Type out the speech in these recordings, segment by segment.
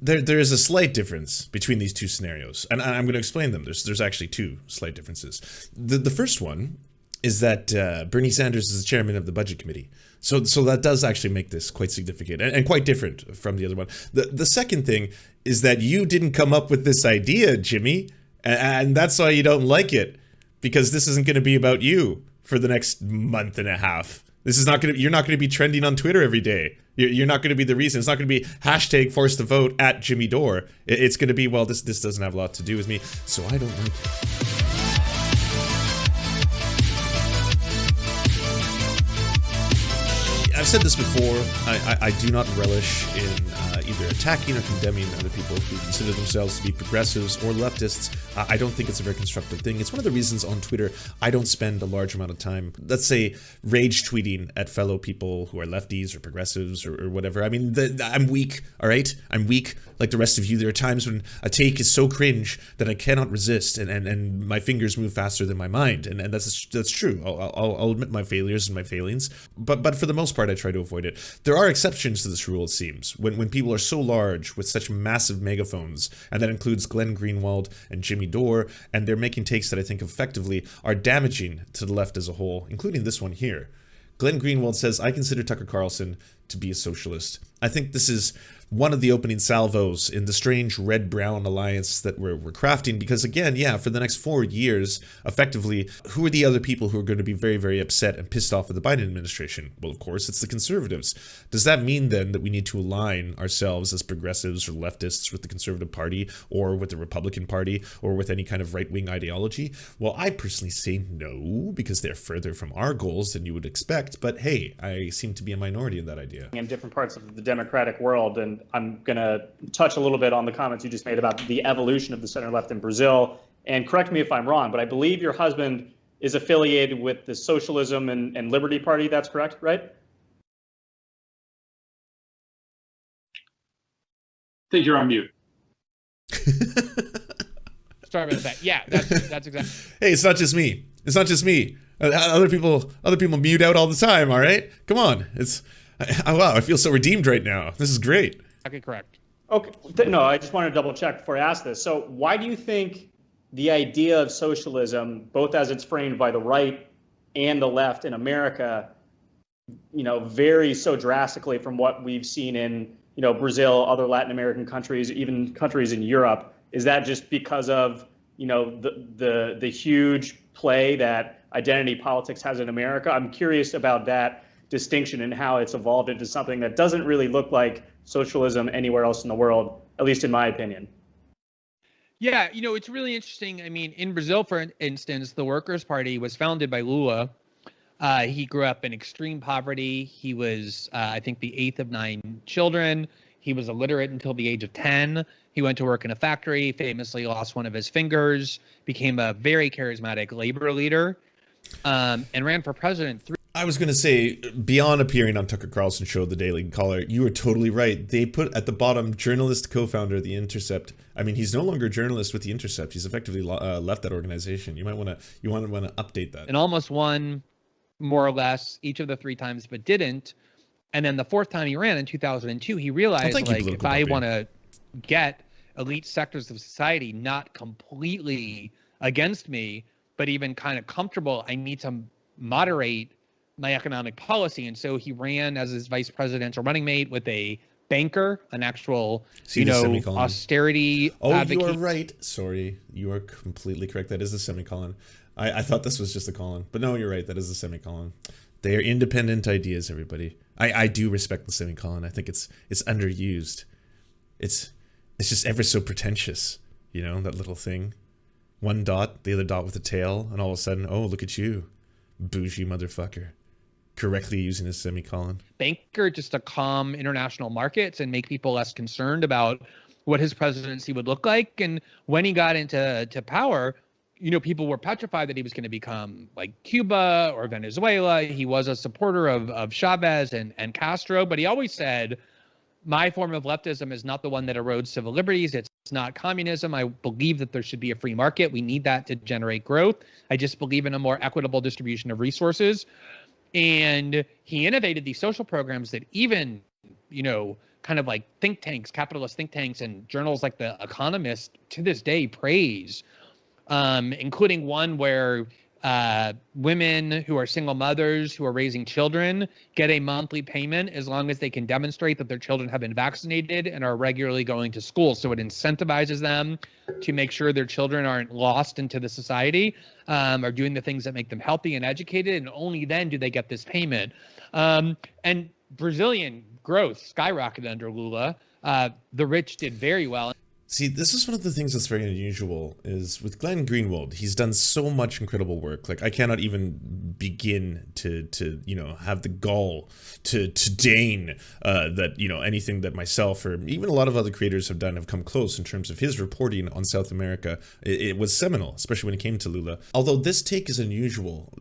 There is a slight difference between these two scenarios, and I'm going to explain them. There's actually two slight differences. The first one is that Bernie Sanders is the chairman of the budget committee, so that does actually make this quite significant and quite different from the other one. The second thing is that you didn't come up with this idea, Jimmy, and that's why you don't like it, because this isn't going to be about you for the next month and a half. This is not going to. You're not going to be trending on Twitter every day. You're not going to be the reason. It's not going to be hashtag force the vote at Jimmy Dore. It's going to be, well, this doesn't have a lot to do with me, so I don't like it. I've said this before. I do not relish in either attacking or condemning other people who consider themselves to be progressives or leftists. I don't think it's a very constructive thing. It's one of the reasons on Twitter I don't spend a large amount of time, let's say, rage tweeting at fellow people who are lefties or progressives or whatever. I mean, I'm weak, all right? I'm weak like the rest of you. There are times when a take is so cringe that I cannot resist, and my fingers move faster than my mind, and that's true. I'll admit my failures and my failings, but for the most part, I try to avoid it. There are exceptions to this rule, it seems, when people are so large with such massive megaphones, and that includes Glenn Greenwald and Jimmy Dore, and they're making takes that I think effectively are damaging to the left as a whole, including this one here. Glenn Greenwald says, I consider Tucker Carlson to be a socialist. I think this is one of the opening salvos in the strange red-brown alliance that we're crafting, because again, yeah, for the next 4 years, effectively, who are the other people who are going to be very, very upset and pissed off with the Biden administration? Well, of course, it's the conservatives. Does that mean then that we need to align ourselves as progressives or leftists with the Conservative Party or with the Republican Party or with any kind of right-wing ideology? Well, I personally say no, because they're further from our goals than you would expect, but hey, I seem to be a minority in that idea. In different parts of the democratic world, and I'm going to touch a little bit on the comments you just made about the evolution of the center left in Brazil. And correct me if I'm wrong, but I believe your husband is affiliated with the Socialism and Liberty Party. That's correct, right? I think you're on mute. Sorry about that. Yeah, that's exactly. Hey, it's not just me. It's not just me. Other people mute out all the time. All right, come on. Wow, I feel so redeemed right now. This is great. Okay, correct. Okay, no, I just wanted to double check before I ask this. So why do you think the idea of socialism, both as it's framed by the right and the left in America, varies so drastically from what we've seen in, Brazil, other Latin American countries, even countries in Europe? Is that just because of, the huge play that identity politics has in America? I'm curious about that distinction and how it's evolved into something that doesn't really look like socialism anywhere else in the world, at least in my opinion. Yeah, it's really interesting. I mean, in Brazil, for instance, the Workers' Party was founded by Lula. He grew up in extreme poverty. He was, I think, the eighth of 9 children. He was illiterate until the age of 10. He went to work in a factory, famously lost one of his fingers, became a very charismatic labor leader, and ran for president. I was going to say, beyond appearing on Tucker Carlson's show, The Daily Caller, you were totally right. They put at the bottom, journalist, co-founder of The Intercept. I mean, he's no longer a journalist with The Intercept. He's effectively left that organization. You might want to update that. And almost won, more or less, each of the 3 times, but didn't. And then the 4th time he ran in 2002, he realized, if I want to get elite sectors of society not completely against me, but even kind of comfortable, I need to moderate my economic policy. And so he ran as his vice presidential running mate with a banker, an actual, austerity advocate. You are right. Sorry, you are completely correct. That is a semicolon. I thought this was just a colon, but no, you're right. That is a semicolon. They are independent ideas, everybody. I do respect the semicolon. I think it's underused. It's just ever so pretentious, that little thing. One dot, the other dot with a tail, and all of a sudden, oh, look at you, bougie motherfucker. Correctly using a semicolon. Banker just to calm international markets and make people less concerned about what his presidency would look like. And when he got into power, people were petrified that he was going to become like Cuba or Venezuela. He was a supporter of Chavez and Castro, but he always said, my form of leftism is not the one that erodes civil liberties. It's not communism. I believe that there should be a free market. We need that to generate growth. I just believe in a more equitable distribution of resources. And he innovated these social programs that even, kind of like think tanks, capitalist think tanks, and journals like The Economist to this day praise, including one where women who are single mothers who are raising children get a monthly payment as long as they can demonstrate that their children have been vaccinated and are regularly going to school. So it incentivizes them to make sure their children aren't lost into the society, are doing the things that make them healthy and educated, and only then do they get this payment. And Brazilian growth skyrocketed under Lula. The rich did very well. See, this is one of the things that's very unusual is with Glenn Greenwald, he's done so much incredible work. Like I cannot even begin to you know, have the gall to deign that, you know, anything that myself or even a lot of other creators have done have come close in terms of his reporting on South America. It was seminal, especially when it came to Lula. Although this take is unusual,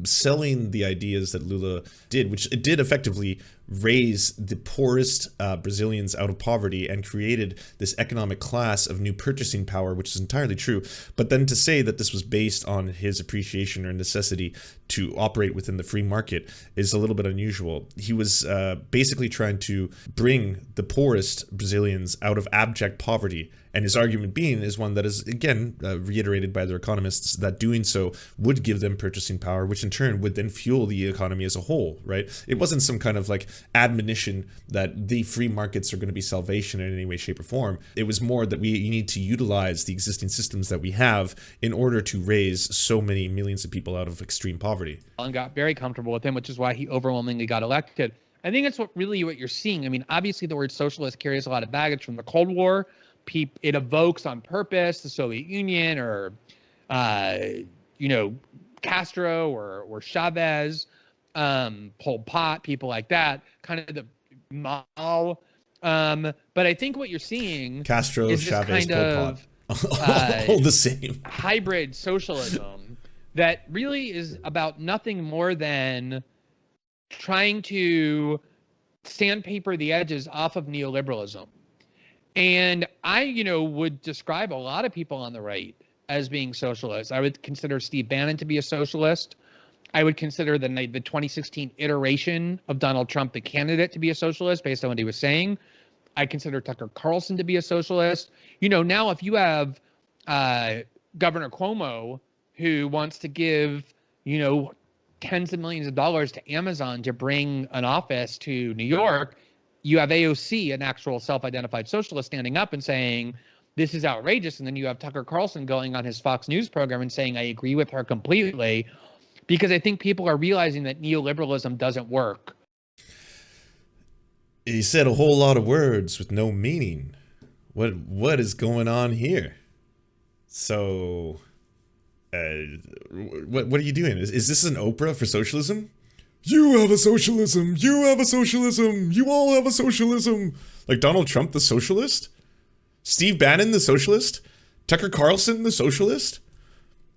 selling the ideas that Lula did, which it did effectively raise the poorest Brazilians out of poverty and created this economic class of new purchasing power, which is entirely true. But then to say that this was based on his appreciation or necessity to operate within the free market is a little bit unusual. He was basically trying to bring the poorest Brazilians out of abject poverty. And his argument being is one that is, again, reiterated by other economists, that doing so would give them purchasing power, which in turn would then fuel the economy as a whole, right? It wasn't some kind of like admonition that the free markets are going to be salvation in any way, shape, or form. It was more that you need to utilize the existing systems that we have in order to raise so many millions of people out of extreme poverty. And got very comfortable with him, which is why he overwhelmingly got elected. I think that's what you're seeing. I mean, obviously the word socialist carries a lot of baggage from the Cold War. It evokes on purpose the Soviet Union or, you know, Castro or Chavez, Pol Pot, people like that, kind of the Mao. But I think what you're seeing Castro, is Chavez, kind Pol Pot. All the same. Hybrid socialism that really is about nothing more than trying to sandpaper the edges off of neoliberalism. And I, you know, would describe a lot of people on the right as being socialists. I would consider Steve Bannon to be a socialist. I would consider the 2016 iteration of Donald Trump, the candidate, to be a socialist based on what he was saying. I consider Tucker Carlson to be a socialist. You know, now if you have Governor Cuomo who wants to give, you know, tens of millions of dollars to Amazon to bring an office to New York, you have AOC, an actual self-identified socialist, standing up and saying, this is outrageous. And then you have Tucker Carlson going on his Fox News program and saying, I agree with her completely, because I think people are realizing that neoliberalism doesn't work. He said a whole lot of words with no meaning. What is going on here? So, what are you doing? Is this an Oprah for socialism? You have a socialism. You have a socialism. You all have a socialism. Like Donald Trump, the socialist? Steve Bannon, the socialist? Tucker Carlson, the socialist?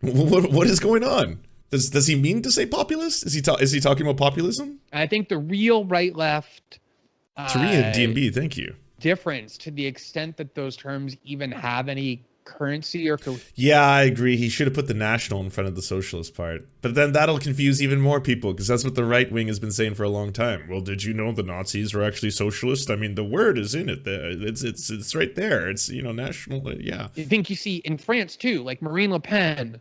What is going on? Does he mean to say populist? Is he talking about populism? I think the real right-left Taria DMB, thank you. difference, to the extent that those terms even have any currency or yeah, I agree. He should have put the national in front of the socialist part. But then that'll confuse even more people, because that's what the right wing has been saying for a long time. Well, did you know the Nazis were actually socialist? I mean, the word is in it. It's right there. It's, you know, national. Yeah. I think you see in France too, like Marine Le Pen,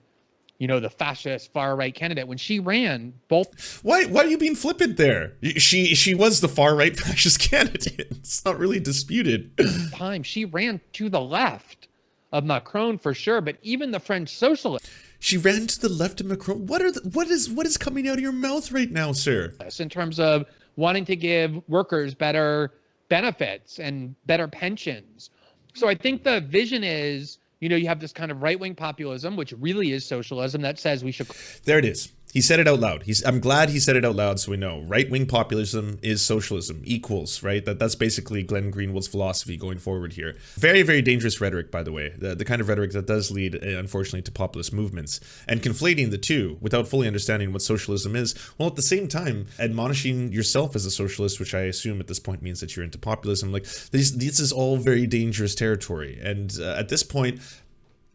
you know, the fascist far right candidate, when she ran, both. Why are you being flippant there? She was the far right fascist candidate. It's not really disputed. Time she ran to the left of Macron for sure, but even the French socialists. She ran to the left of Macron. What is coming out of your mouth right now, sir? In terms of wanting to give workers better benefits and better pensions. So I think the vision is, you know, you have this kind of right-wing populism, which really is socialism, that says we should. There it is. He said it out loud. I'm glad he said it out loud so we know. Right-wing populism is socialism, equals, right? That's basically Glenn Greenwald's philosophy going forward here. Very, very dangerous rhetoric, by the way. The kind of rhetoric that does lead, unfortunately, to populist movements. And conflating the two without fully understanding what socialism is, while at the same time admonishing yourself as a socialist, which I assume at this point means that you're into populism. Like, this is all very dangerous territory. And at this point,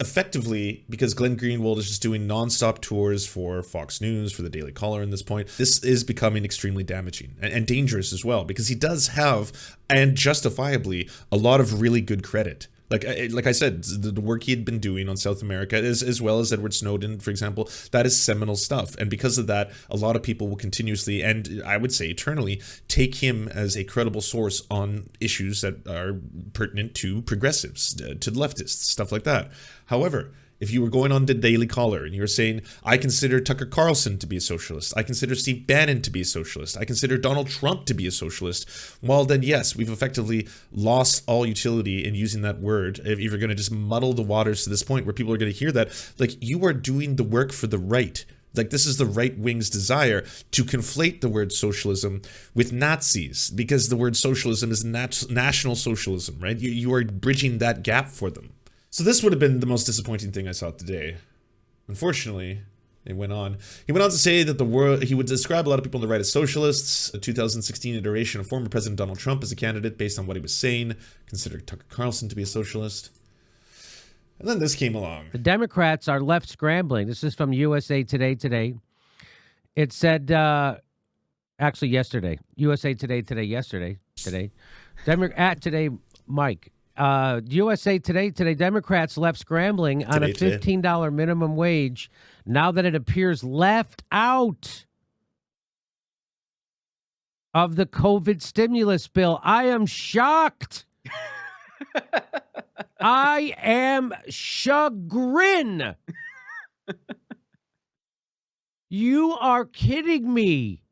effectively, because Glenn Greenwald is just doing nonstop tours for Fox News, for the Daily Caller in this point, this is becoming extremely damaging and dangerous as well, because he does have, and justifiably, a lot of really good credit. Like I said, the work he had been doing on South America, as well as Edward Snowden, for example, that is seminal stuff. And because of that, a lot of people will continuously, and I would say eternally, take him as a credible source on issues that are pertinent to progressives, to leftists, stuff like that. However, if you were going on the Daily Caller and you were saying, I consider Tucker Carlson to be a socialist, I consider Steve Bannon to be a socialist, I consider Donald Trump to be a socialist, well then yes, we've effectively lost all utility in using that word. If you're going to just muddle the waters to this point where people are going to hear that, like, you are doing the work for the right. Like, this is the right wing's desire to conflate the word socialism with Nazis, because the word socialism is national socialism, right? You are bridging that gap for them. So this would have been the most disappointing thing I saw today. Unfortunately, it went on. He went on to say that he would describe a lot of people on the right as socialists. A 2016 iteration of former President Donald Trump as a candidate based on what he was saying. Considered Tucker Carlson to be a socialist. And then this came along. The Democrats are left scrambling. This is from USA Today today. It said, actually yesterday. USA Today today. At today, Mike. USA Today, Democrats left scrambling on a $15 minimum wage now that it appears left out of the COVID stimulus bill. I am shocked. I am chagrin. You are kidding me.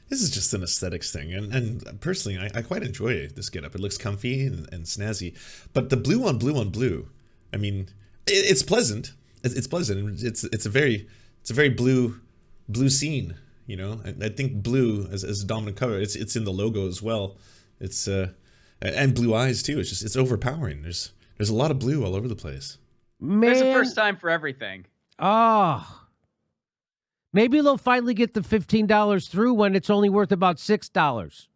This is just an aesthetics thing, and personally, I quite enjoy this getup. It looks comfy and snazzy, but the blue on blue, I mean, it's pleasant. It's pleasant. It's a very blue scene, you know. I think blue as a dominant color. It's in the logo as well. It's and blue eyes too. It's overpowering. There's a lot of blue all over the place. Man. There's a first time for everything. Oh. Maybe they'll finally get the $15 through when it's only worth about $6.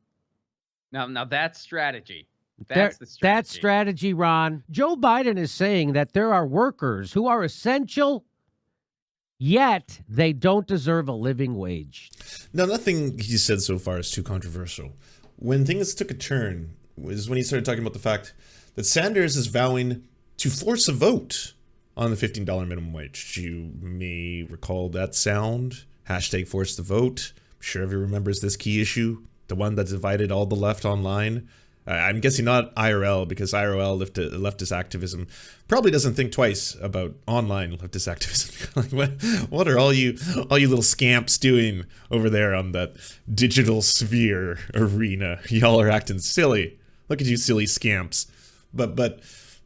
Now that's strategy. That's the strategy. That's strategy, Ron. Joe Biden is saying that there are workers who are essential, yet they don't deserve a living wage. Now, nothing he said so far is too controversial. When things took a turn was when he started talking about the fact that Sanders is vowing to force a vote on the $15 minimum wage. You may recall that sound. Hashtag force the vote. I'm sure everyone remembers this key issue, the one that divided all the left online. I'm guessing not IRL, because IRL leftist activism probably doesn't think twice about online leftist activism. Like, what are all you little scamps doing over there on that digital sphere arena? Y'all are acting silly. Look at you silly scamps.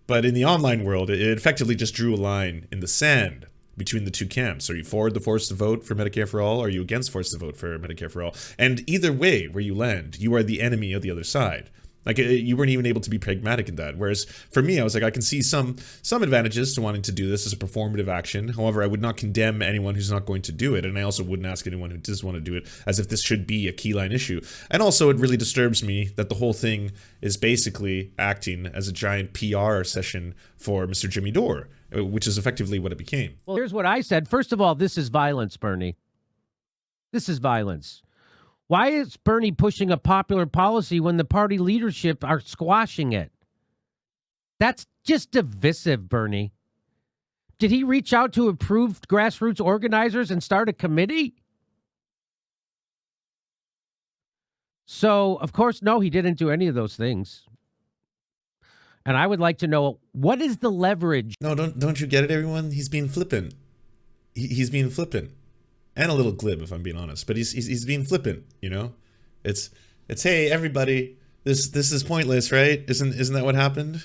But in the online world, it effectively just drew a line in the sand between the two camps. Are you for the forced to vote for Medicare for all? Or are you against forced to vote for Medicare for all? And either way, where you land, you are the enemy of the other side. Like, you weren't even able to be pragmatic in that. Whereas for me, I was like, I can see some advantages to wanting to do this as a performative action. However, I would not condemn anyone who's not going to do it. And I also wouldn't ask anyone who does want to do it as if this should be a key line issue. And also, it really disturbs me that the whole thing is basically acting as a giant PR session for Mr. Jimmy Dore, which is effectively what it became. Well, here's what I said. First of all, this is violence, Bernie. This is violence. Why is Bernie pushing a popular policy when the party leadership are squashing it? That's just divisive, Bernie. Did he reach out to approved grassroots organizers and start a committee? So, of course, no, he didn't do any of those things. And I would like to know, what is the leverage? No, don't you get it, everyone? He's being flippant. He's being flippant. And a little glib, if I'm being honest, but he's being flippant, you know. It's hey everybody, this is pointless, right? Isn't that what happened?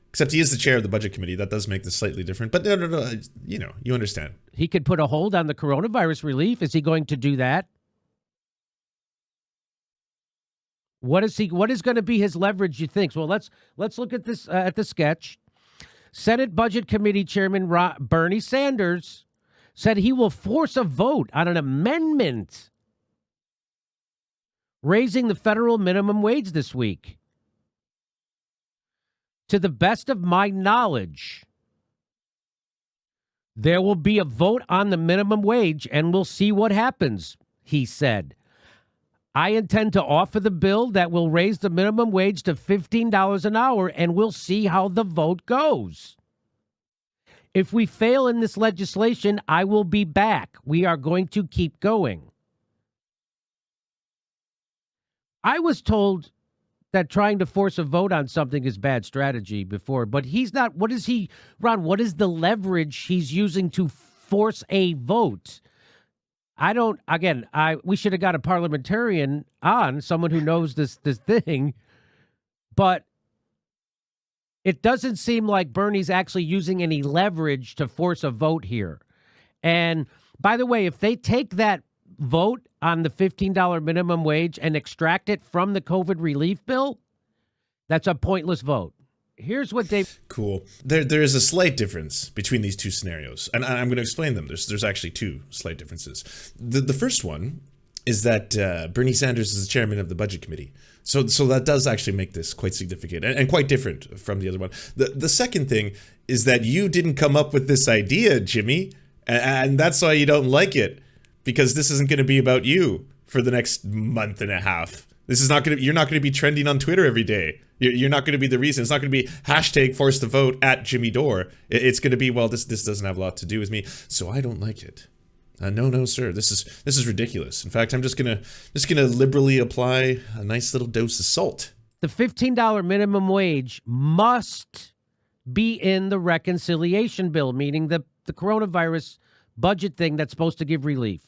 Except he is the chair of the budget committee. That does make this slightly different. But no, you know, you understand. He could put a hold on the coronavirus relief. Is he going to do that? What is going to be his leverage, you think? Well, let's look at this at the sketch. Senate Budget Committee Chairman Bernie Sanders said he will force a vote on an amendment raising the federal minimum wage this week. To the best of my knowledge, There will be a vote on the minimum wage, and we'll see what happens, he said. I intend to offer the bill that will raise the minimum wage to $15 an hour, and we'll see how the vote goes. If we fail in this legislation, I will be back. We are going to keep going. I was told that trying to force a vote on something is bad strategy before, but he's not. What is he, Ron? What is the leverage he's using to force a vote? We should have got a parliamentarian on, someone who knows this thing, but it doesn't seem like Bernie's actually using any leverage to force a vote here. And by the way, if they take that vote on the $15 minimum wage and extract it from the COVID relief bill, that's a pointless vote. Here's what Dave. Cool. There is a slight difference between these two scenarios, and I'm going to explain them. There's actually two slight differences. The first one is that Bernie Sanders is the chairman of the budget committee, so that does actually make this quite significant and quite different from the other one. The second thing is that you didn't come up with this idea, Jimmy, and that's why you don't like it, because this isn't going to be about you for the next month and a half. This is not going to. You're not going to be trending on Twitter every day. You're not going to be the reason. It's not going to be hashtag force the vote at Jimmy Dore. It's going to be, well, this doesn't have a lot to do with me, so I don't like it. No, sir. This is ridiculous. In fact, I'm just gonna liberally apply a nice little dose of salt. The $15 minimum wage must be in the reconciliation bill, meaning the coronavirus budget thing that's supposed to give relief.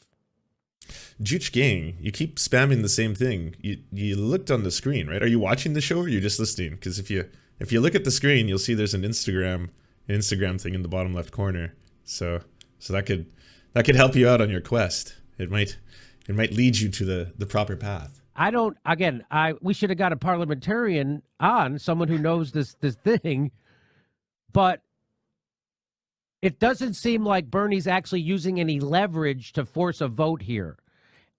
Juch gang, you keep spamming the same thing. You looked on the screen, right? Are you watching the show or you're just listening? Because if you look at the screen, you'll see there's an Instagram thing in the bottom left corner. So that could help you out on your quest. It might lead you to the proper path. We should have got a parliamentarian on, someone who knows this thing, but it doesn't seem like Bernie's actually using any leverage to force a vote here.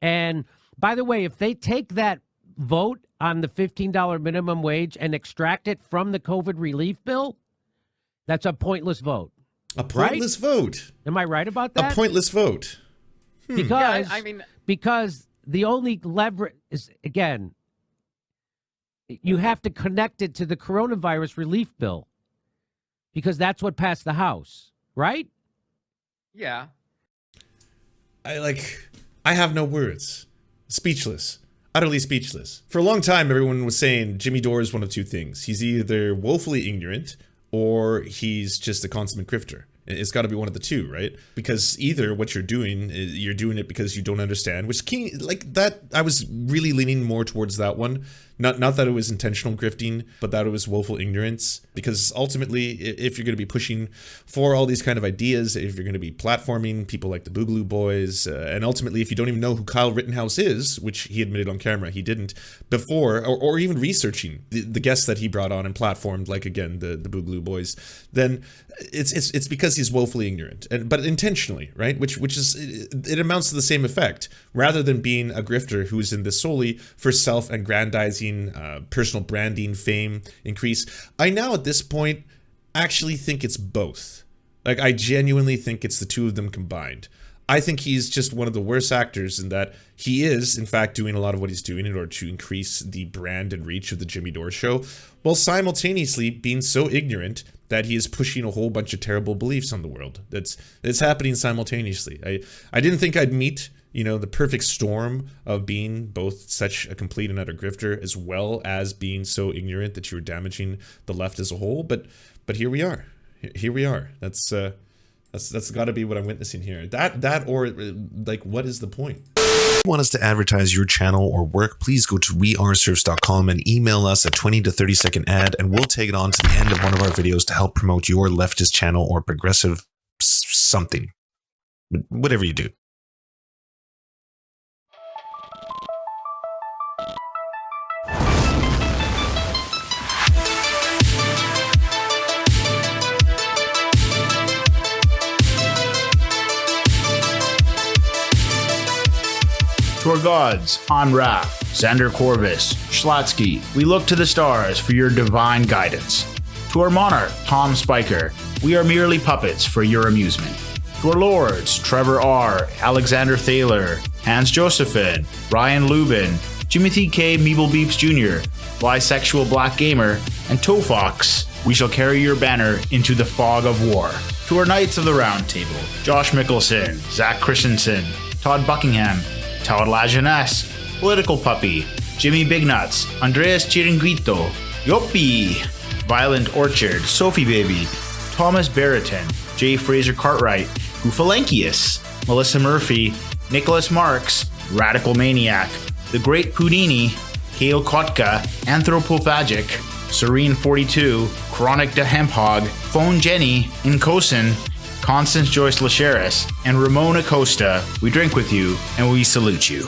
And by the way, if they take that vote on the $15 minimum wage and extract it from the COVID relief bill, that's a pointless vote. A pointless vote. Am I right about that? A pointless vote. Because, Yeah, because the only leverage is, again, you have to connect it to the coronavirus relief bill because that's what passed the House. Right? Yeah. I have no words. Speechless. Utterly speechless. For a long time, everyone was saying Jimmy Dore is one of two things. He's either woefully ignorant or he's just a consummate grifter. It's got to be one of the two, right? Because either what you're doing it because you don't understand, which I was really leaning more towards that one. Not that it was intentional grifting, but that it was woeful ignorance. Because ultimately, if you're going to be pushing for all these kind of ideas, if you're going to be platforming people like the Boogaloo Boys, and ultimately, if you don't even know who Kyle Rittenhouse is, which he admitted on camera he didn't before, or even researching the guests that he brought on and platformed, like again the Boogaloo Boys, then it's because he's woefully ignorant, but intentionally, right? Which is it amounts to the same effect, rather than being a grifter who is in this solely for self-aggrandizing, personal branding, fame, increase. I now at this point actually think it's both. I genuinely think it's the two of them combined. I think he's just one of the worst actors in that he is, in fact, doing a lot of what he's doing in order to increase the brand and reach of the Jimmy Dore Show, while simultaneously being so ignorant that he is pushing a whole bunch of terrible beliefs on the world. It's happening simultaneously. I didn't think I'd meet, the perfect storm of being both such a complete and utter grifter, as well as being so ignorant that you were damaging the left as a whole. But here we are. Here we are. That's got to be what I'm witnessing here. That or what is the point? If you want us to advertise your channel or work, please go to weareserfs.com and email us a 20 to 30 second ad, and we'll take it on to the end of one of our videos to help promote your leftist channel or progressive something. Whatever you do. To our gods, Anra, Xander Corvus, Schlatsky, we look to the stars for your divine guidance. To our monarch, Tom Spiker, we are merely puppets for your amusement. To our lords, Trevor R., Alexander Thaler, Hans Josephine, Ryan Lubin, Timothy K. Meeble Beeps Jr., Bisexual Black Gamer, and Tofox, we shall carry your banner into the fog of war. To our Knights of the Round Table, Josh Mickelson, Zach Christensen, Todd Buckingham, Todd Lajeunesse, Political Puppy, Jimmy Bignuts, Andreas Chiringuito, Yoppie, Violent Orchard, Sophie Baby, Thomas Barrington, J. Fraser Cartwright, Goofalankius, Melissa Murphy, Nicholas Marks, Radical Maniac, The Great Pudini, Kale Kotka, Anthropophagic, Serene 42, Chronic de Hemphog, Phone Jenny, Incosin, Constance Joyce Lacheris, and Ramon Acosta. We drink with you and we salute you.